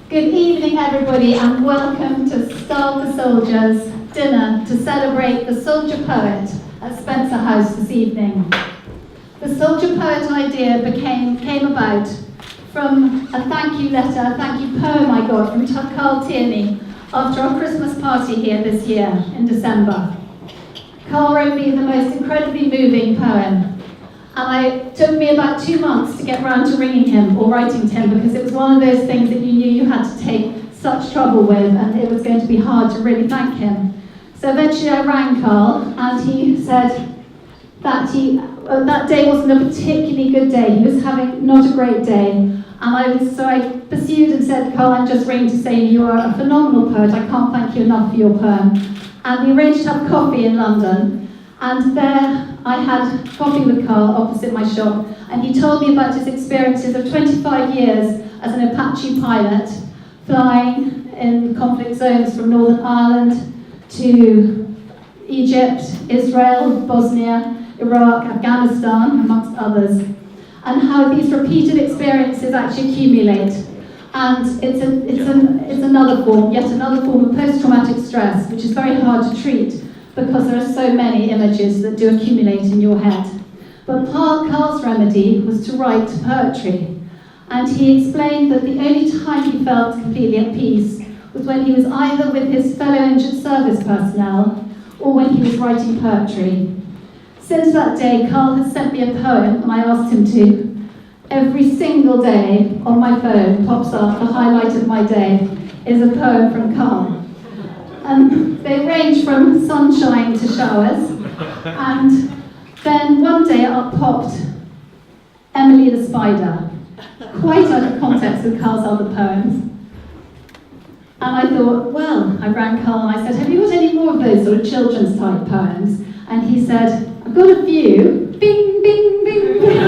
Good evening, everybody, and welcome to Star for Soldiers dinner to celebrate the soldier poet at Spencer House this evening. The soldier poet idea came about from a thank you poem I got from Karl Tearney after our Christmas party here this year in December. Karl wrote me the most incredibly moving poem. And it took me about 2 months to get round to ringing him or writing to him, because it was one of those things that you knew you had to take such trouble with, and it was going to be hard to really thank him. So eventually I rang Karl, and he said that that day wasn't a particularly good day. He was having not a great day. So I pursued and said, Karl, I'm just ringing to say you are a phenomenal poet. I can't thank you enough for your poem. And we arranged to have coffee in London. And there I had coffee with Karl opposite my shop, and he told me about his experiences of 25 years as an Apache pilot, flying in conflict zones from Northern Ireland to Egypt, Israel, Bosnia, Iraq, Afghanistan, amongst others, and how these repeated experiences actually accumulate. And it's another form, yet another form of post-traumatic stress, which is very hard to treat, because there are so many images that do accumulate in your head. But Karl's remedy was to write poetry. And he explained that the only time he felt completely at peace was when he was either with his fellow injured service personnel or when he was writing poetry. Since that day, Karl has sent me a poem, and I asked him to. Every single day on my phone pops up, the highlight of my day is a poem from Karl. And they range from sunshine to showers. And then one day up popped Emily the Spider, quite out of context with Karl's other poems. And I thought, well, I rang Karl and I said, have you got any more of those sort of children's type poems? And he said, I've got a few. Bing, bing, bing, bing.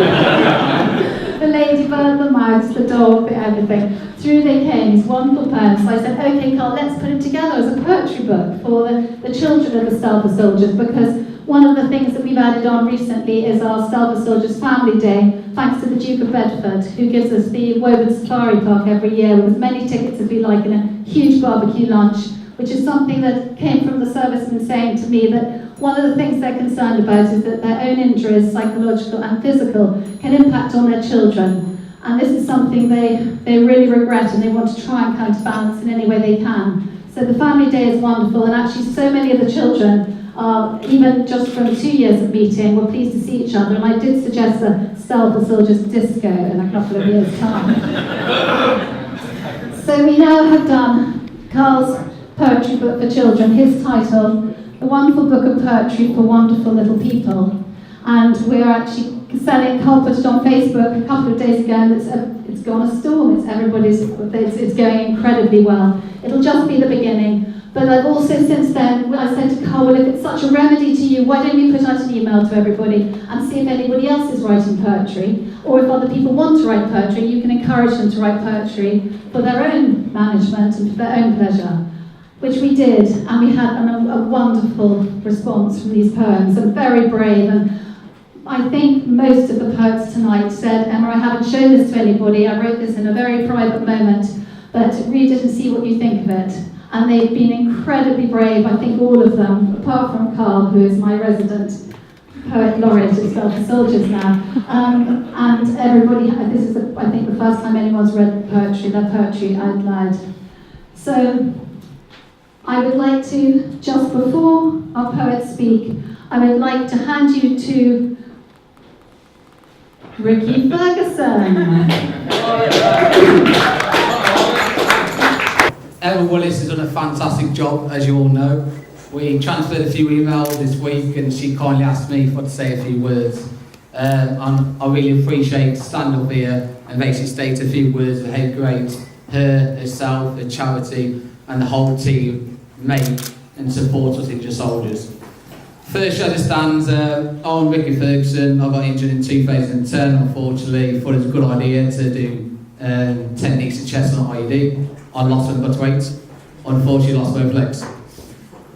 The ladybird, the mouse, the dog, everything. Through they came, these wonderful poems. So I said, okay, Karl, let's put it together as a poetry book for the children of the Star for Soldiers, because one of the things that we've added on recently is our Star for Soldiers Family Day, thanks to the Duke of Bedford, who gives us the Woburn Safari Park every year with as many tickets as we like and a huge barbecue lunch, which is something that came from the servicemen saying to me that one of the things they're concerned about is that their own injuries, psychological and physical, can impact on their children. And this is something they really regret, and they want to try and counterbalance in any way they can. So the Family Day is wonderful, and actually so many of the children are, even just from 2 years of meeting, were pleased to see each other. And I did suggest a Star for Soldiers disco in a couple of years' time. So we now have done Karl's poetry book for children, his title, A Wonderful Book of Poetry for Wonderful Little People. And we're actually selling, Karl put it on Facebook a couple of days ago, and it's gone a storm. It's going incredibly well. It'll just be the beginning. But I've also since then, I said to Karl, well, if it's such a remedy to you, why don't you put out an email to everybody and see if anybody else is writing poetry, or if other people want to write poetry, you can encourage them to write poetry for their own management and for their own pleasure. Which we did, and we had a wonderful response from these poems, and very brave. And I think most of the poets tonight said, Emma, I haven't shown this to anybody, I wrote this in a very private moment, but read it and see what you think of it. And they've been incredibly brave, I think all of them, apart from Karl, who is my resident poet laureate at Star for Soldiers now. And everybody, this is, I think, the first time anyone's read their poetry out loud. So, I would like to, just before our poets speak, I would like to hand you to Ricky Furgusson. Emma Willis has done a fantastic job, as you all know. We transferred a few emails this week, and she kindly asked me to say a few words. And I really appreciate standing up here and basically state a few words of how great herself, her charity, and the whole team make and support us injured soldiers. First, as it stands, I'm Ricky Furgusson. I got injured in 2010, unfortunately. Thought it was a good idea to do techniques of chest on IED. I lost my butt weight. Unfortunately, lost both legs.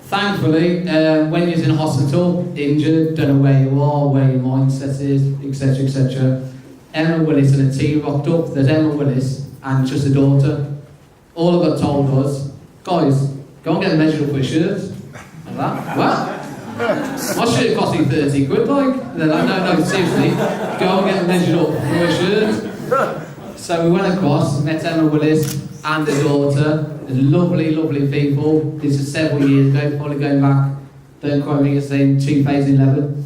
Thankfully, when you're in hospital, injured, don't know where you are, where your mindset is, etc., etc., Emma Willis and a team rocked up. There's Emma Willis and just a daughter. all I got told was, guys, go and get a measure up for a shirt. And that, what? My shirt cost me 30 quid, like. And they're like, no, seriously, go and get a measure up for a shirt. So we went across, met Emma Willis and her daughter. Lovely, lovely people. This is several years ago, probably going back, don't quote me, it's in 2011.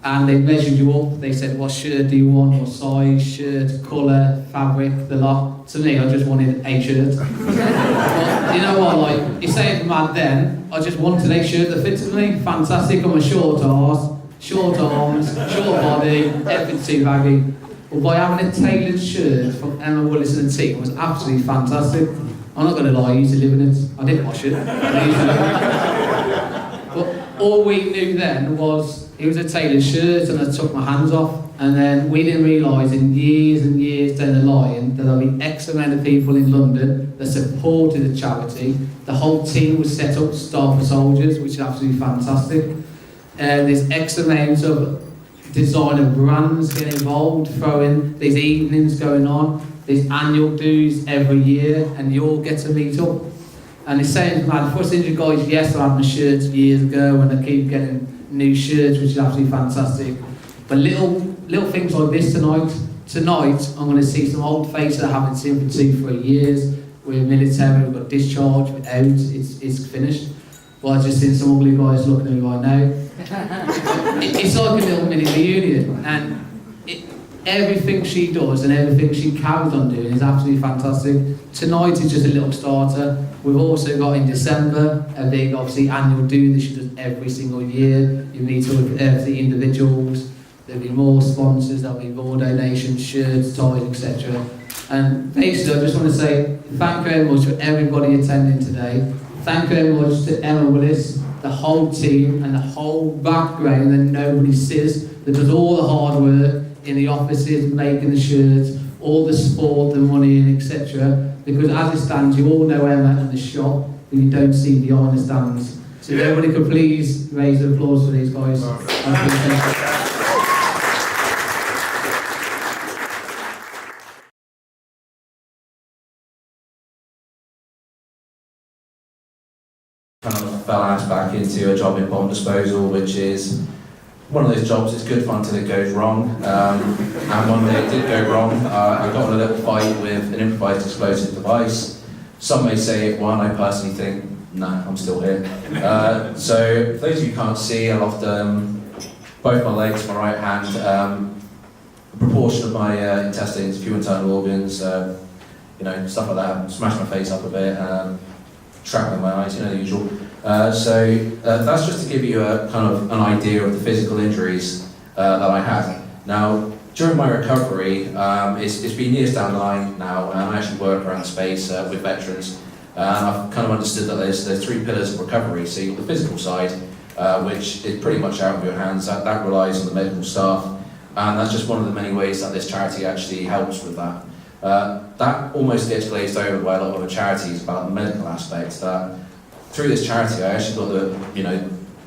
And they measured you up. They said, what shirt do you want? What size, shirt, colour, fabric, the lot. To me, I just wanted a shirt. But you know what, like, it sounded mad then. I just wanted a shirt that fitted me. Fantastic. I'm a short arse, short arms, short body, everything's too baggy. But by having a tailored shirt from Emma Willis and the team was absolutely fantastic. I'm not going to lie, I used to live in it. I didn't wash it. But all we knew then was it was a tailored shirt, and I took my hands off. And then we didn't realise in years and years down the line that there'll be X amount of people in London that supported the charity. The whole team was set up to Star for Soldiers, which is absolutely fantastic. There's X amount of designer brands getting involved, throwing these evenings going on. There's annual dues every year, and you all get to meet up. And it sounds mad. First injured guys, yes, I had my shirts years ago, and I keep getting new shirts, which is absolutely fantastic. But little things like this tonight. Tonight, I'm going to see some old faces I haven't seen for 2-3 years. We're military, we've got discharge, we're out, it's finished. But I've just seen some ugly guys looking at me right now. It's like a little mini reunion, and everything she does and everything she carries on doing is absolutely fantastic. Tonight is just a little starter. We've also got in December a big, obviously, annual do that she does every single year. You meet with the individuals. There'll be more sponsors, there'll be more donations, shirts, ties, etc. And basically, I just want to say thank you very much for everybody attending today. Thank you very much to Emma Willis, the whole team, and the whole background that nobody sees, that does all the hard work in the offices, making the shirts, all the support, the money, and etc. Because as it stands, you all know Emma in the shop, but you don't see behind the stands. So if everybody could please raise the applause for these guys. Kind of fell ass back into a job in bomb disposal, which is one of those jobs. It's good fun till it goes wrong. And one day it did go wrong. I got in a little fight with an improvised explosive device. Some may say it won. I personally think, nah, I'm still here. So for those of you who can't see, I lost both my legs, my right hand, a proportion of my intestines, a few internal organs, stuff like that. Smashed my face up a bit. Shrapnel in my eyes, the usual. So that's just to give you a kind of an idea of the physical injuries that I had. Now, during my recovery, it's been years down the line now, and I actually work around the space with veterans, and I've kind of understood that there's 3 pillars of recovery. So you've got the physical side, which is pretty much out of your hands. That relies on the medical staff, and that's just one of the many ways that this charity actually helps with that. That almost gets glazed over by a lot of other charities about the medical aspects. That through this charity, I actually got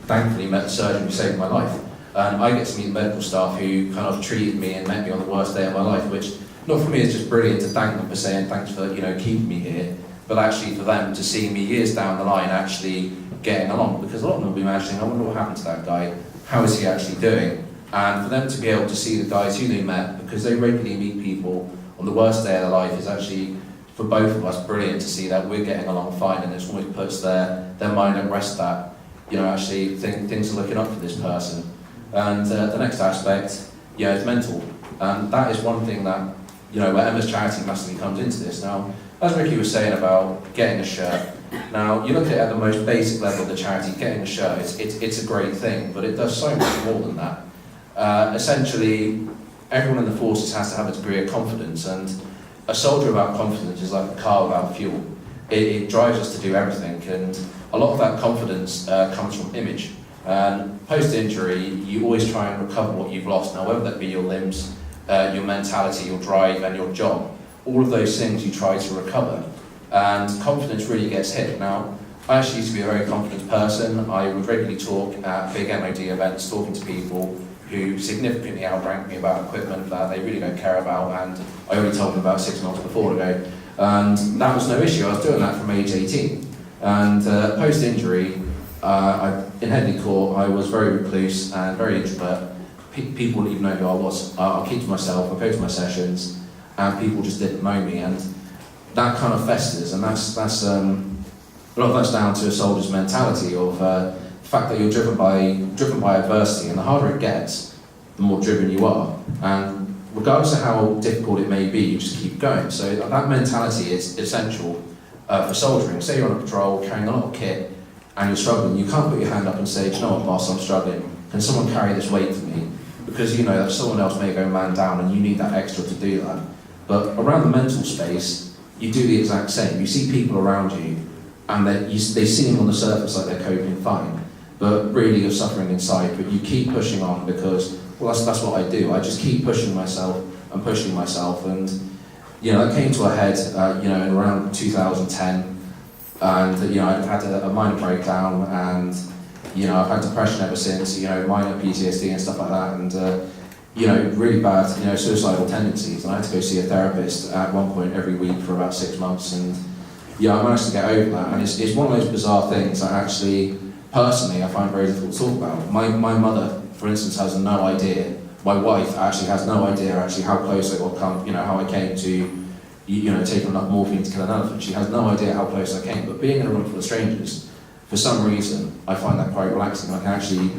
thankfully met the surgeon who saved my life. And I get to meet the medical staff who kind of treated me and met me on the worst day of my life, which not for me is just brilliant to thank them for saying thanks for keeping me here, but actually for them to see me years down the line actually getting along, because a lot of them will be imagining, I wonder what happened to that guy, how is he actually doing? And for them to be able to see the guys who they met, because they regularly meet people on the worst day of their life, is actually, for both of us, brilliant to see that we're getting along fine, and it almost puts their mind at rest that, actually things are looking up for this person. And the next aspect, is mental. And that is one thing that, where Emma's charity massively comes into this. Now, as Ricky was saying about getting a shirt, now you look at it at the most basic level of the charity, getting a shirt, it's a great thing, but it does so much more than that. Essentially, everyone in the forces has to have a degree of confidence, and a soldier without confidence is like a car without fuel. It drives us to do everything, and a lot of that confidence comes from image. And post-injury, you always try and recover what you've lost. Now, whether that be your limbs, your mentality, your drive, and your job, all of those things you try to recover. And confidence really gets hit. Now, I actually used to be a very confident person. I would regularly talk at big MOD events, talking to people who significantly outrank me about equipment that they really don't care about, and I already told them about 6 months before ago. And that was no issue. I was doing that from age 18. And post-injury, in Anhedonia, I was very recluse and very introvert. People wouldn't even know who I was. I'll keep to myself, I'll go to my sessions, and people just didn't know me. And that kind of festers, and that's a lot of that's down to a soldier's mentality of the fact that you're driven by adversity, and the harder it gets, the more driven you are. And regardless of how difficult it may be, you just keep going. So that mentality is essential for soldiering. Say you're on a patrol, carrying a lot of kit, and you're struggling, you can't put your hand up and say, do you know what, boss, I'm struggling. Can someone carry this weight for me? Because you know that someone else may go man down and you need that extra to do that. But around the mental space, you do the exact same. You see people around you, and they seem on the surface like they're coping fine, but really you're suffering inside. But you keep pushing on because, well, that's what I do. I just keep pushing myself, and you know, that came to a head, you know, in around 2010, and you know, I'd had a minor breakdown, and you know, I've had depression ever since. You know, minor PTSD and stuff like that, and you know, really bad, you know, suicidal tendencies. And I had to go see a therapist at one point every week for about 6 months, and yeah, I managed to get over that. And it's one of those bizarre things that actually, personally, I find very difficult to talk about. My mother, for instance, has no idea. My wife actually has no idea actually how close I got, you know, how I came to, you know, taking enough morphine to kill an elephant. She has no idea how close I came. But being in a room full of strangers, for some reason, I find that quite relaxing. I can actually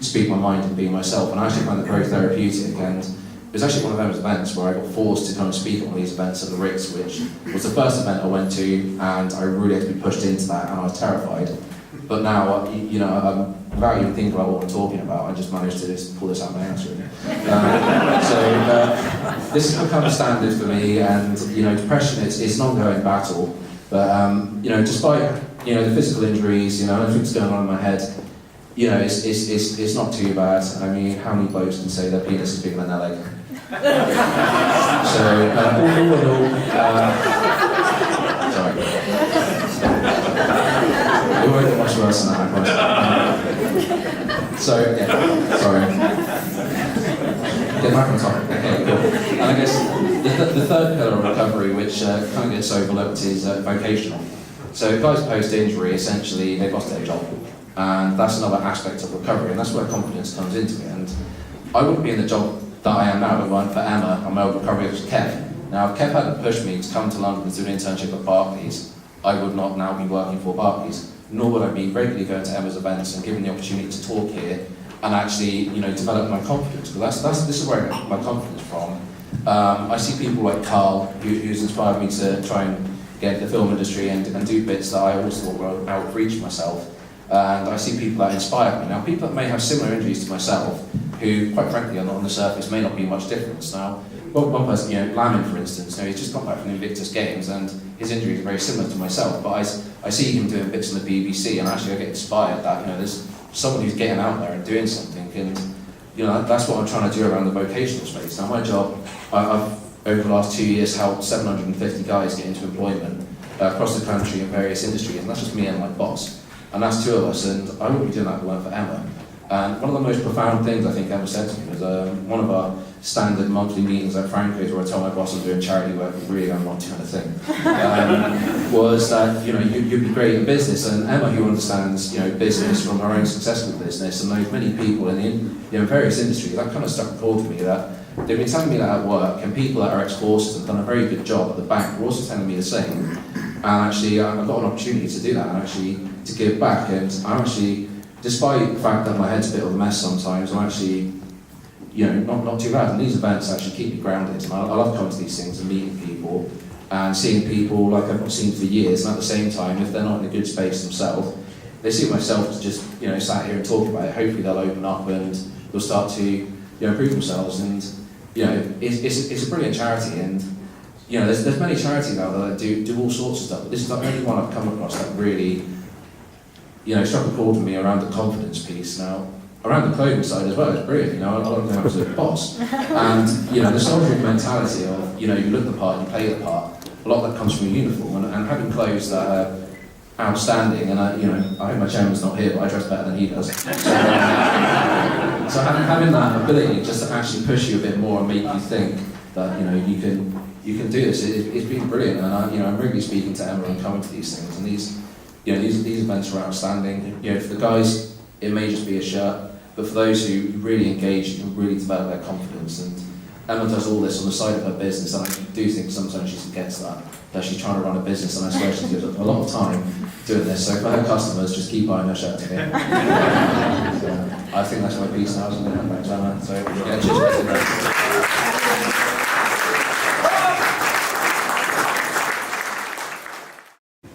speak my mind and be myself, and I actually find that very therapeutic. And it was actually one of those events where I got forced to come and speak at one of these events at the Ritz, which was the first event I went to, and I really had to be pushed into that, and I was terrified. But now, you know, without even thinking about what I'm talking about, I just managed to just pull this out of my ass, really. So this has become a standard for me, and you know, depression is an ongoing battle. But you know, despite you know the physical injuries, you know, everything's going on in my head, you know, it's not too bad. I mean, how many blokes can say their penis is bigger than their leg? So all in all, sorry. It won't get much worse than that, I promise. So, yeah, sorry. Get back on topic. Okay, cool. And I guess the third pillar of recovery, which kind of gets overlooked, is vocational. So guys post-injury, essentially, they've lost their job. And that's another aspect of recovery, and that's where confidence comes into it. And I wouldn't be in the job that I am now if it weren't for Emma and my old recovery coach, Kev. Now, if Kev hadn't pushed me to come to London to do an internship at Barclays, I would not now be working for Barclays, nor would I be regularly going to Emma's events and given the opportunity to talk here and actually, you know, develop my confidence. Because this is where I get my confidence from. I see people like Karl, who's inspired me to try and get into the film industry and do bits that I also thought were outreach myself. And I see people that inspire me. Now, people that may have similar injuries to myself, who, quite frankly, on the surface may not be much difference. Now, one person, you know, Lamin, for instance, you know, he's just got back from the Invictus Games, and his injury is very similar to myself. But I see him doing bits on the BBC, and actually I get inspired that, you know, there's someone who's getting out there and doing something, and you know, that's what I'm trying to do around the vocational space. Now, my job, I've over the last 2 years helped 750 guys get into employment across the country in various industries, and that's just me and my boss. And that's two of us, and I wouldn't be doing that if it weren't for Emma. And one of the most profound things I think Emma said to me was one of our standard monthly meetings at Franco's, where I told my boss I was doing charity work, but really I'm not doing a thing, was that, you know, you'd be great in business. And Emma, who understands, you know, business from her own successful business and knows many people in various industries, that kind of stuck a chord to me, that they've been telling me that at work, and people that are ex-forces have done a very good job at the bank were also telling me the same. And actually, I've got an opportunity to do that and actually to give back. And I'm actually, despite the fact that my head's a bit of a mess sometimes, I'm actually, you know, not too bad. And these events actually keep me grounded. And I love coming to these things and meeting people and seeing people like I've not seen for years. And at the same time, if they're not in a good space themselves, they see myself as just, you know, sat here and talking about it. Hopefully they'll open up and they'll start to, you know, improve themselves. And, you know, it's a brilliant charity. And, you know, there's many charities out there that do all sorts of stuff, but this is the only one I've come across that really, you know, struck a chord with me around the confidence piece. Now, around the clothing side as well, it's brilliant. You know, a lot of them was a boss, and you know, the soldiering mentality of, you know, you look the part, you play the part. A lot of that comes from a uniform, and having clothes that are outstanding. And you know, I hope my chairman's not here, but I dress better than he does. So having that ability just to actually push you a bit more and make you think that, you know, you can you can do this. It's been brilliant, and I'm really speaking to Emma and coming to these things, and these events are outstanding. For the guys, it may just be a shirt, but for those who really engage, you can really develop their confidence. And Emma does all this on the side of her business, and I do think sometimes she forgets that she's trying to run a business, and I swear she gives a lot of time doing this. So for her customers, just keep buying her shirt to me. I think that's my piece now, isn't it? Thanks, Emma. So yeah, cheers.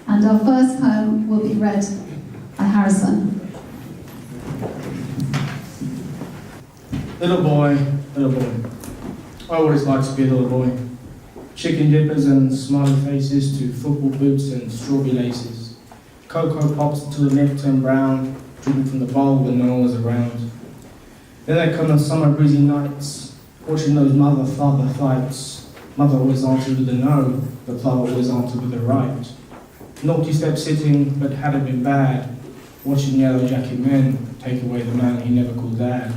And our first poem will be read by Harrison. Little boy, I always liked to be a little boy. Chicken dippers and smiley faces to football boots and strawberry laces. Cocoa pops until the milk turned brown, drinking from the bowl when no one was around. Then there come the summer breezy nights, watching those mother-father fights. Mother always answered with a no, the father always answered with a right. Naughty step sitting, but had it been bad, watching yellow jacket men take away the man he never called dad.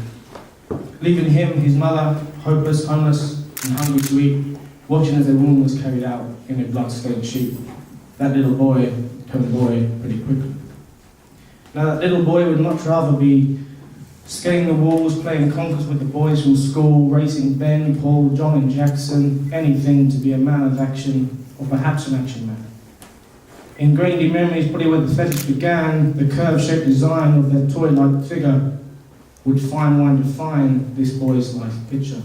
Leaving him, his mother, hopeless, homeless, and hungry to eat, watching as their woman was carried out in a blood-stained sheet. That little boy turned boy pretty quickly. Now that little boy would much rather be scaling the walls, playing conkers with the boys from school, racing Ben, Paul, John and Jackson, anything to be a man of action, or perhaps an action man. Ingrained in memory is probably where the fetish began. The curve-shaped design of their toy-like figure would fine wine define this boy's life picture.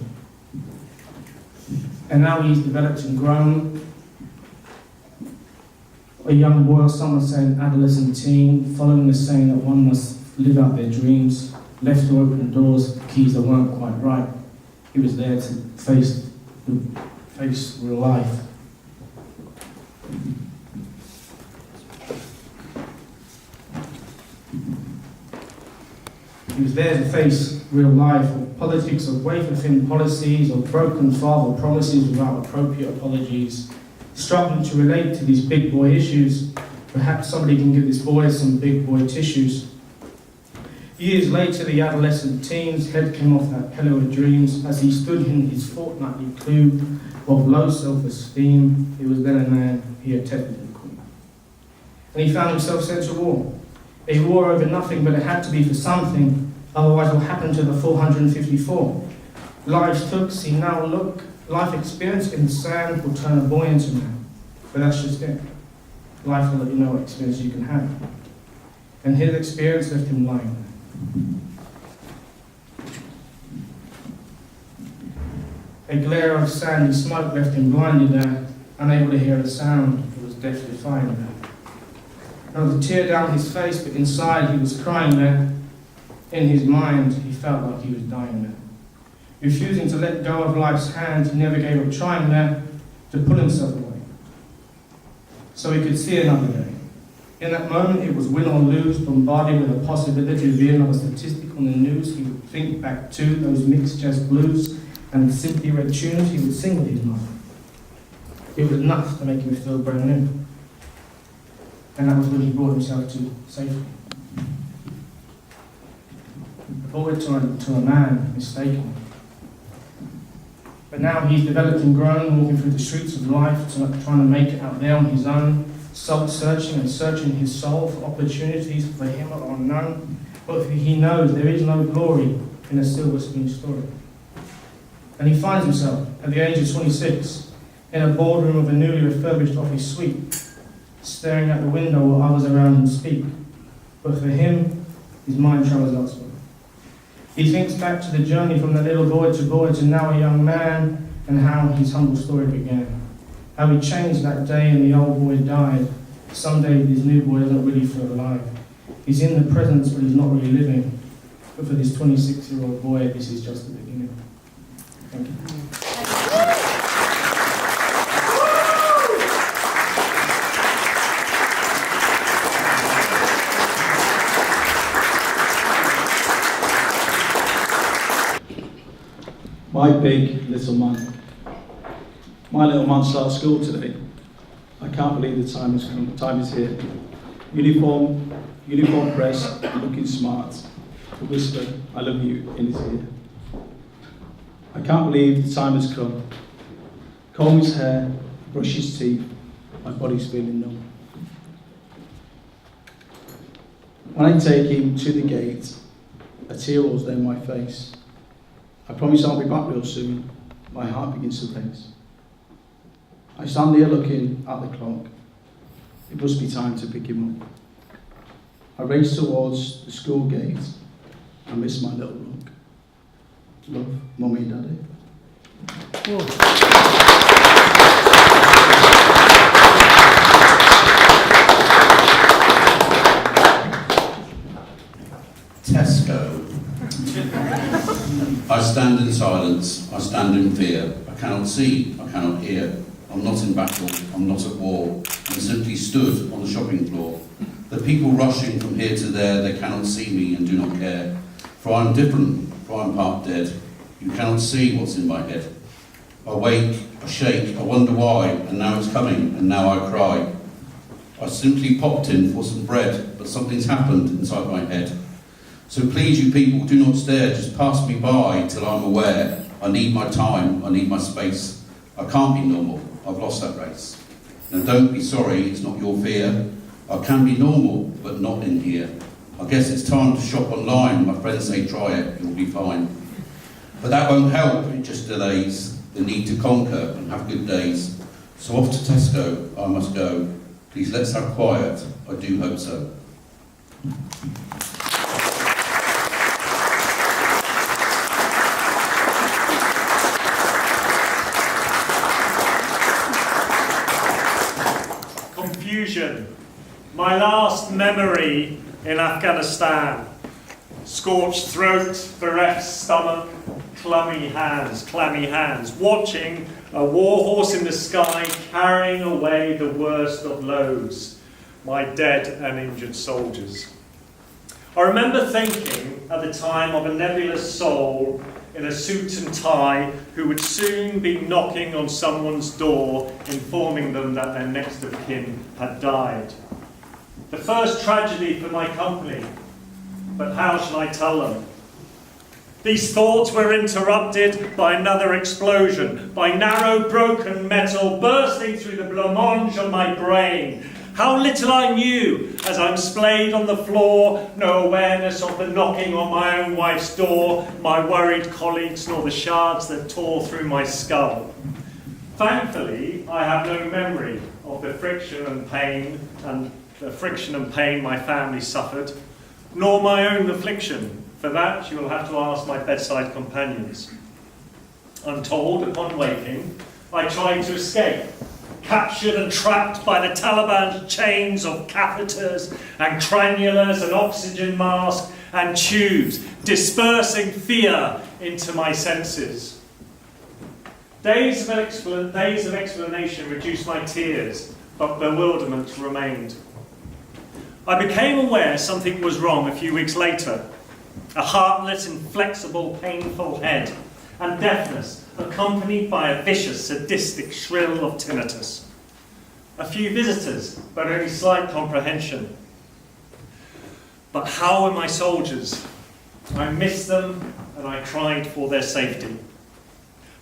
And now he's developed and grown. A young boy, or some would say an adolescent teen, following the saying that one must live out their dreams, left to open doors, keys that weren't quite right. He was there to face real life. He was there to face real life, of politics, of wafer-thin policies, of broken father promises without appropriate apologies, struggling to relate to these big boy issues. Perhaps somebody can give this boy some big boy tissues. Years later, the adolescent teen's head came off that pillow of dreams as he stood in his fortnightly clue of low self-esteem. It was then and there he attempted the queen. And he found himself sent to war. A war over nothing, but it had to be for something, otherwise what happened to the 454? Life's took, see now look, life experience in the sand will turn a boy into man. But that's just it. Life will let you know what experience you can have. And his experience left him lying there. A glare of sandy smoke left him blinded there, unable to hear a sound. He was death-defying there. There was a tear down his face, but inside he was crying there. In his mind, he felt like he was dying there. Refusing to let go of life's hand, he never gave up trying there to pull himself away, so he could see another day. In that moment, it was win or lose, bombarded with the possibility of being another statistic on the news. He would think back to those mixed jazz blues and the simply read tunes he would sing with his mother. It was enough to make him feel brand new. And that was when he brought himself to safety. Brought it to a man, mistaken. But now he's developed and grown, walking through the streets of life, trying to make it out there on his own, soul-searching and searching his soul for opportunities for him are unknown. But he knows there is no glory in a silver spoon story. And he finds himself, at the age of 26, in a boardroom of a newly refurbished office suite, staring out the window while others around him speak. But for him, his mind travels elsewhere. He thinks back to the journey from the little boy to now a young man, and how his humble story began. How he changed that day and the old boy died. Someday this new boy doesn't really feel alive. He's in the presence, but he's not really living. But for this 26-year-old boy, this is just the beginning. Thank you. My big little man. My little man starts school today. I can't believe the time has come. The time is here. Uniform press, looking smart. To whisper, I love you in his ear. I can't believe the time has come. comb his hair, brush his teeth, my body's feeling numb. When I take him to the gate, a tear rolls down my face. I promise I'll be back real soon. My heart begins to race. I stand there looking at the clock. It must be time to pick him up. I race towards the school gate. I miss my little rook. Love, Mummy and Daddy. Tesco. I stand in silence, I stand in fear. I cannot see, I cannot hear. I'm not in battle, I'm not at war. I'm simply stood on the shopping floor. The people rushing from here to there, they cannot see me and do not care. For I'm different, for I'm part dead. You cannot see what's in my head. I wake, I shake, I wonder why, and now it's coming, and now I cry. I simply popped in for some bread, but something's happened inside my head. So please, you people, do not stare, just pass me by till I'm aware. I need my time, I need my space. I can't be normal, I've lost that race. Now don't be sorry, it's not your fear. I can be normal, but not in here. I guess it's time to shop online, my friends say try it, you'll be fine. But that won't help, it just delays the need to conquer and have good days. So off to Tesco, I must go. Please let's have quiet, I do hope so. Confusion. My last memory in Afghanistan. Scorched throat, bereft stomach, clammy hands, watching a war horse in the sky carrying away the worst of loads, my dead and injured soldiers. I remember thinking at the time of a nebulous soul in a suit and tie who would soon be knocking on someone's door, informing them that their next of kin had died. The first tragedy for my company, but how shall I tell them? These thoughts were interrupted by another explosion, by narrow broken metal bursting through the blancmange of my brain. How little I knew as I'm splayed on the floor, no awareness of the knocking on my own wife's door, my worried colleagues, nor the shards that tore through my skull. Thankfully, I have no memory of the friction and pain my family suffered, nor my own affliction. For that, you will have to ask my bedside companions. I'm told, upon waking, I tried to escape, captured and trapped by the Taliban's chains of catheters and cannulas and oxygen masks and tubes, dispersing fear into my senses. Days of explanation reduced my tears, but bewilderment remained. I became aware something was wrong a few weeks later. A heartless, inflexible, painful head, and deafness, accompanied by a vicious, sadistic shrill of tinnitus. A few visitors, but only slight comprehension. But how were my soldiers? I missed them, and I cried for their safety.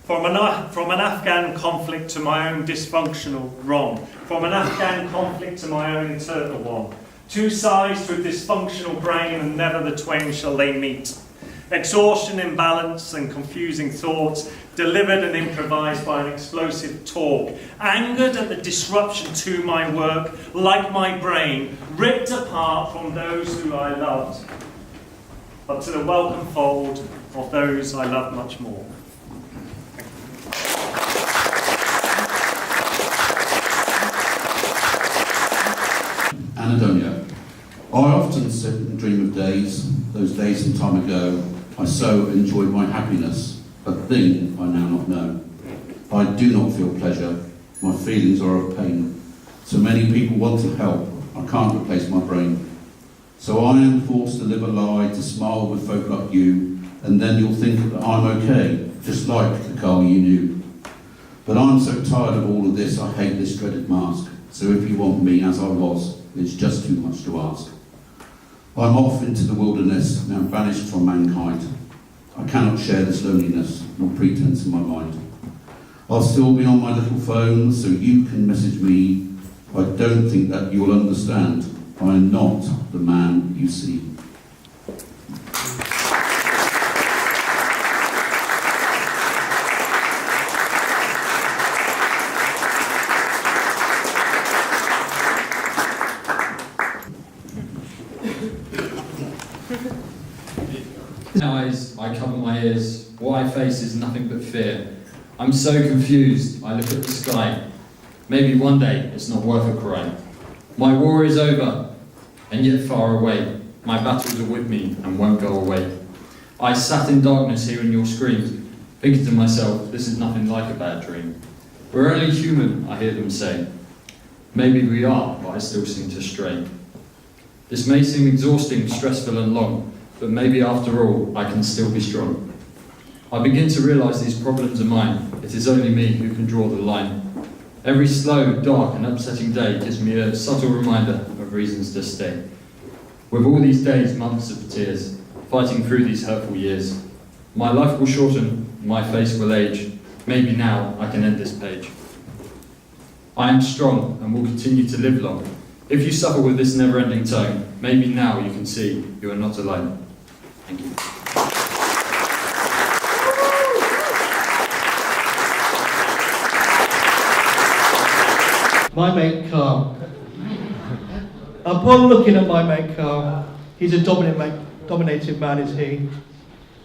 From an Afghan conflict to my own dysfunctional wrong, from an Afghan conflict to my own internal one. Two sides to a dysfunctional brain, and never the twain shall they meet. Exhaustion, imbalance, and confusing thoughts, delivered and improvised by an explosive talk, angered at the disruption to my work, like my brain, ripped apart from those who I loved, but to the welcome fold of those I loved much more. Anhedonia. I often sit and dream of days, those days some time ago. I so enjoyed my happiness, but thing I now not know. I do not feel pleasure, my feelings are of pain. So many people want to help, I can't replace my brain. So I am forced to live a lie, to smile with folk like you, and then you'll think that I'm okay, just like the Karl you knew. But I'm so tired of all of this, I hate this dreaded mask. So if you want me as I was, it's just too much to ask. I'm off into the wilderness, now banished from mankind. I cannot share this loneliness, nor pretense in my mind. I'll still be on my little phone so you can message me. I don't think that you'll understand. I am not the man you see. Eyes, I cover my ears. What I face is nothing but fear. I'm so confused. I look at the sky. Maybe one day it's not worth a crime. My war is over, and yet far away. My battles are with me and won't go away. I sat in darkness hearing your screams, thinking to myself, this is nothing like a bad dream. We're only human, I hear them say. Maybe we are, but I still seem to stray. This may seem exhausting, stressful and long, but maybe after all, I can still be strong. I begin to realise these problems are mine. It is only me who can draw the line. Every slow, dark and upsetting day gives me a subtle reminder of reasons to stay. With all these days, months of tears, fighting through these hurtful years, my life will shorten, my face will age. Maybe now I can end this page. I am strong and will continue to live long. If you suffer with this never-ending tone, maybe now you can see you are not alone. Thank you. My mate Karl. Upon looking at my mate Karl, he's a dominating man, is he?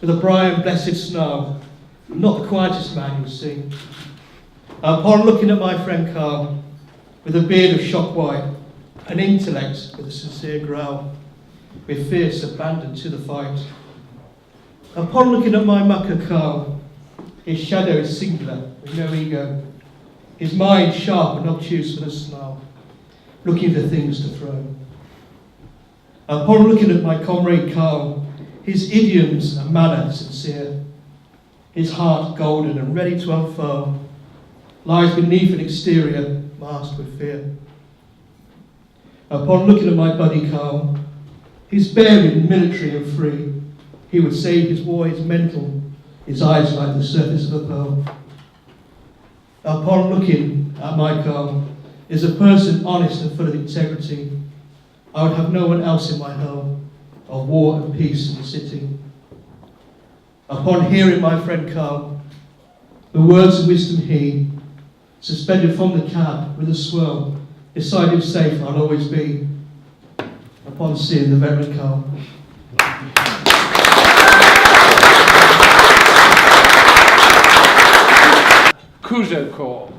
With a bright blessed snarl, not the quietest man you'll see. Upon looking at my friend Karl, with a beard of shock white, an intellect with a sincere growl, with fierce abandon to the fight. Upon looking at my mucker Karl, his shadow is singular, with no ego. His mind sharp and obtuse with a snarl, looking for things to throw. Upon looking at my comrade Karl, his idioms and manner sincere, his heart golden and ready to unfurl, lies beneath an exterior masked with fear. Upon looking at my buddy Karl, his bearing military and free, he would say his war is mental, his eyes like the surface of a pearl. Upon looking at my Karl, is a person honest and full of integrity. I would have no one else in my hell of war and peace in the city. Upon hearing my friend Karl, the words of wisdom he, suspended from the cab with a swirl, beside him safe I'll always be. Upon seeing the veteran Karl. Gouzeacourt.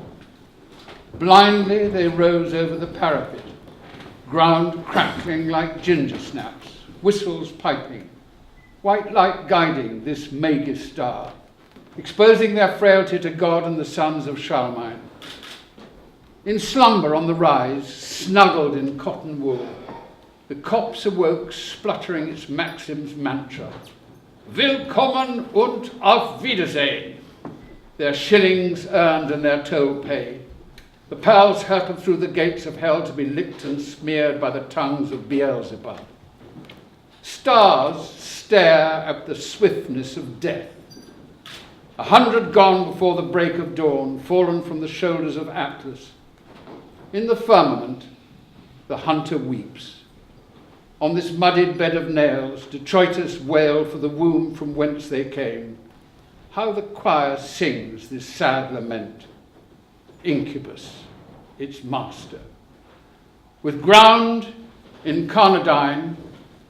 Blindly they rose over the parapet, ground crackling like ginger snaps, whistles piping, white light guiding this magus star, exposing their frailty to God and the sons of Charlemagne. In slumber on the rise, snuggled in cotton wool, the copse awoke, spluttering its Maxim's mantra. Willkommen und auf Wiedersehen. Their shillings earned and their toll paid. The pals hurtled through the gates of hell to be licked and smeared by the tongues of Beelzebub. Stars stare at the swiftness of death. 100 gone before the break of dawn, fallen from the shoulders of Atlas. In the firmament, the hunter weeps. On this muddied bed of nails, Detroiters wail for the womb from whence they came. How the choir sings this sad lament. Incubus, its master. With ground incarnadine,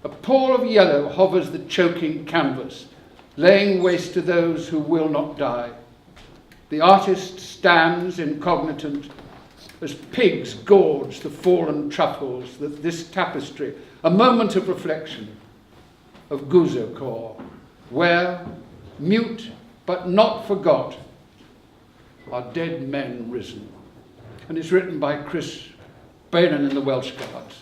a pall of yellow hovers the choking canvas, laying waste to those who will not die. The artist stands incognitant as pigs gorge the fallen truffles, that this tapestry, a moment of reflection, of Gouzeacourt, where, mute but not forgot, are dead men risen. And it's written by Beynon in the Welsh Guards.